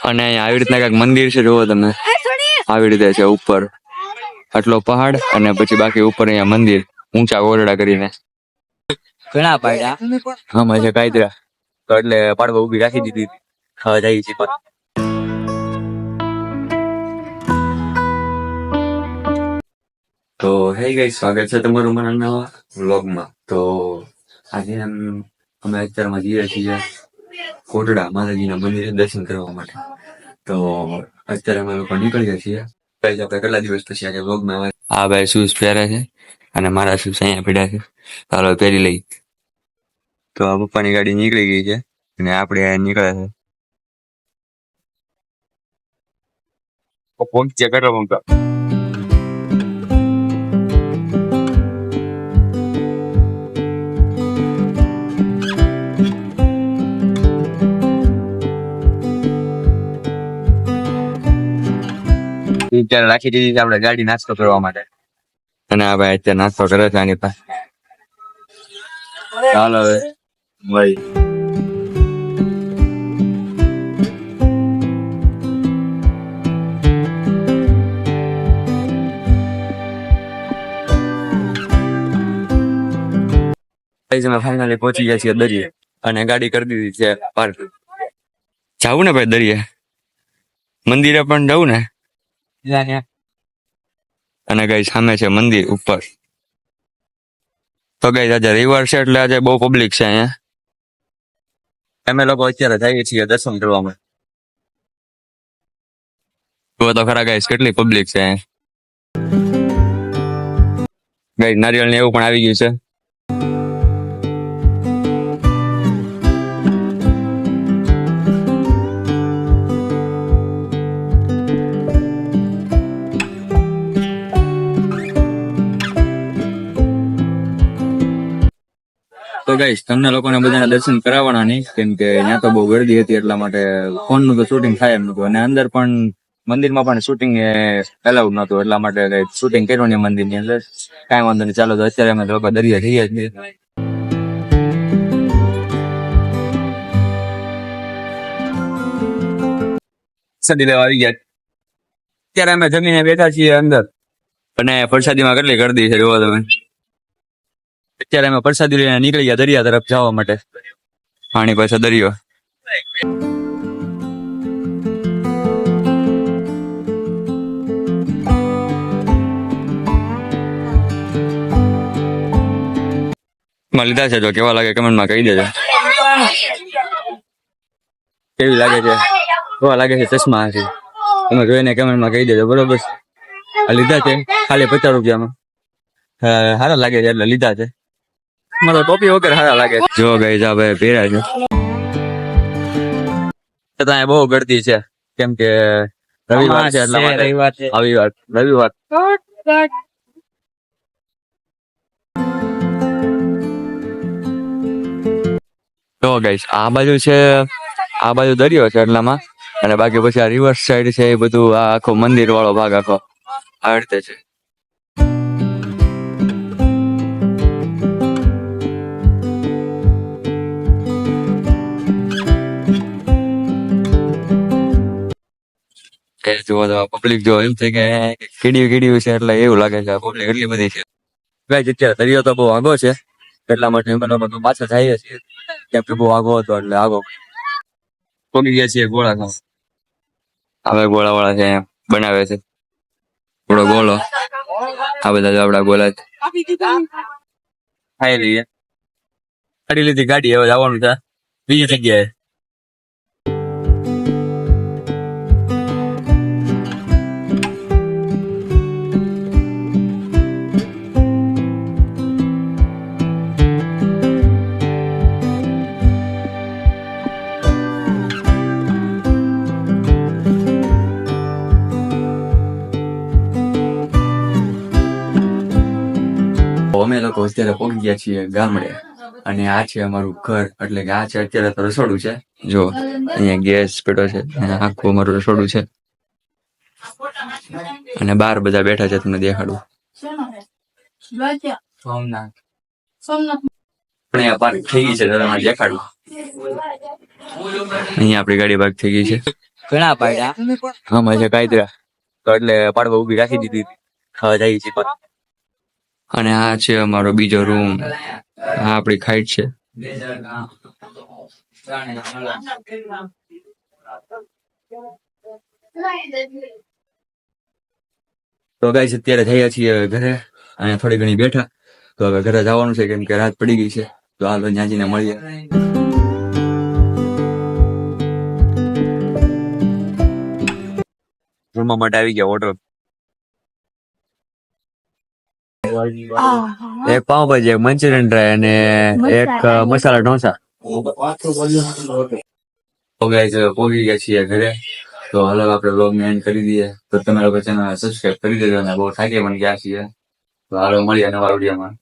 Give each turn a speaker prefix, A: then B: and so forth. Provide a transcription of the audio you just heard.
A: અને અહીંયા આવી રીતના કઈક મંદિર છે, જોવો તમે આવી રીતે છે ઉપર આટલો પહાડ અને પછી બાકી ઉપર અહીંયા મંદિર ઊંચા ઓરડા કરીને ઘણા પાડ્યા આમાં છે કાયદરા તો એટલે પાડવા ઉભી રાખી દીધી ખાવા જાય છે. તો હે ગાઈસ, સ્વાગત છે તમારું મારા નવા વ્લોગમાં. તો આજે અમે અત્યારમાં જઈએ છીએ કોટડા માતાજીના મંદિરે દર્શન કરવા માટે. તો અત્યારે અમે લોકો નીકળીએ છીએ. આપણે કેટલા દિવસ પછી આજે વ્લોગમાં આવે. આ ભાઈ શૂઝ પહેરે છે અને મારા શૂઝ અહીંયા પડ્યા છે, ચાલો પહેરી લઈ. તો આ પપ્પાની ગાડી નીકળી ગઈ છે અને આપણે નીકળે છે પહોંચ્યા કરો પંપા. ત્યારે રાખી દીધી છે આપણે ગાડી નાસ્તો કરવા માટે અને આ ભાઈ અત્યારે નાસ્તો કરે છે આની પાસે. ચાલો હવે ભાઈ અમે ફાઇનલી પહોંચી ગયા છીએ દરિયે અને ગાડી કરી દીધી છે પાર્ક. જાવું ને ભાઈ દરિયે, મંદિરે પણ જવું ને. અને ગાઈ સામે છે મંદિર ઉપર. તો ગાઈ આજે રવિવાર છે એટલે આજે બહુ પબ્લિક છે અહીંયા. અમે લોકો અત્યારે જઈએ છીએ દર્શન કરવામાં. તો ખરા ગાઈસ કેટલી પબ્લિક છે અહીંયા. ગાઈ નારિયેળ ને એવું પણ આવી ગયું છે. તો ગાઈસ તમને લોકોને બધાને દર્શન કરાવવાના નહીં, કેમ કે ત્યાં તો બહુ ગરદી હતી એટલા માટે ફોનનું તો શૂટિંગ થાય એમ નતું. અને અંદર પણ મંદિરમાં પણ શૂટિંગ એલાઉડ નતું એટલા માટે શૂટિંગ કર્યું નહીં મંદિરની અંદર. કાંઈ વાંધો નહીં, ચાલો તો અત્યારે અમે લોકો દરિયા જઈએ છીએ. પ્રસાદી લેવા આવી ગયા. અત્યારે અમે જમીને બેઠા છીએ અંદર અને પ્રસાદીમાં કેટલી ગરદી છે જોવો તમે. અત્યારે અમે પ્રસાદી લઈને નીકળી ગયા દરિયા તરફ જવા માટે. પાણી પાસે દરિયો. લીધા છે, જો કેવા લાગે કમેન્ટમાં કહી દેજો. કેવી લાગે છે, કેવા લાગે છે ચશ્મા છે તમે જોઈને કમેન્ટમાં કહી દેજો. બરોબર, લીધા છે ખાલી 50 રૂપિયામાં. સારા લાગે છે એટલે લીધા છે. મારો ટોપી વગર સારા લાગે. જો ગઈ જા ભાઈ પહેર્યા છે. ત્યાં બહુ ગળતી છે કેમ કે રવિવાર છે એટલા માટે. રવિવાર તો ગાઈસ આ બાજુ છે, આ બાજુ દરિયો છે એટલામાં. અને બાકી પછી આ રિવર્સ સાઈડ છે એ બધું આ આખો મંદિર વાળો ભાગ આખો આ રીતે છે. જોવો તો પબ્લિક જો એમ છે કે કીડિયું છે એટલે એવું લાગે છે પબ્લિક એટલી બધી છે. ગાઈસ અત્યારે દરિયો તો બહુ આગો છે એટલા માટે અમે લોકો પાછા જઈએ છીએ કેમ કે બહુ આગો હતો એટલે આગો પગી ગયા છીએ. ગોળા ખાવા હવે ગોળા વાળા છે બનાવે છે થોડો ગોળો. આ બધા આપડા ગોળા ખાઈ લઈએ. ગાડી લીધી, ગાડી હવે જવાનું છે બીજી જગ્યાએ. અમે લોકો અત્યારે પહોંચી ગયા છીએ ગામડે અને આ છે અમારું ઘર. એટલે કે આ છે અત્યારે તો રસોડું છે. જો અહીંયા ગેસ પેટો છે, આખું અમારું રસોડું છે અને બહાર બધા બેઠા છે. તમને દેખાડું. સોમનાથ પાર્ક થઈ ગઈ છે, દેખાડું. અહીંયા આપણી ગાડી પાર્ક થઈ ગઈ છે
B: ઘણા પાડ્યા આમાં છે કાયદરા તો એટલે પાડવા ઊભી રાખી દીધી ખાવા જાય છે
A: અને આ છે અમારો બીજો રૂમ. આ આપણી ખાઈટ છે. તો ગાઈસ અત્યારે થયા છીએ ઘરે અને થોડી ઘણી બેઠા. તો હવે ઘરે જવાનું છે કેમ કે રાત પડી ગઈ છે. તો હાલો ન્યાજીને મળીએ. જમવા માટે આવી ગયા ઓર્ડર. એક પાવભાજી, એક મંચુરિયન ડ્રાય અને એક મસાલા ઢોસા. તો ગાઈસ પહોંચી ગયા છીએ ઘરે. તો હાલો આપણે વ્લોગ ને એન્ડ કરી દઈએ. તો તમે લોકો ચેનલ સબસ્ક્રાઇબ કરી દેજો અને બહુ થાકી પણ ગયા છીએ. તો હાલો મળીએ નવા વિડીયોમાં.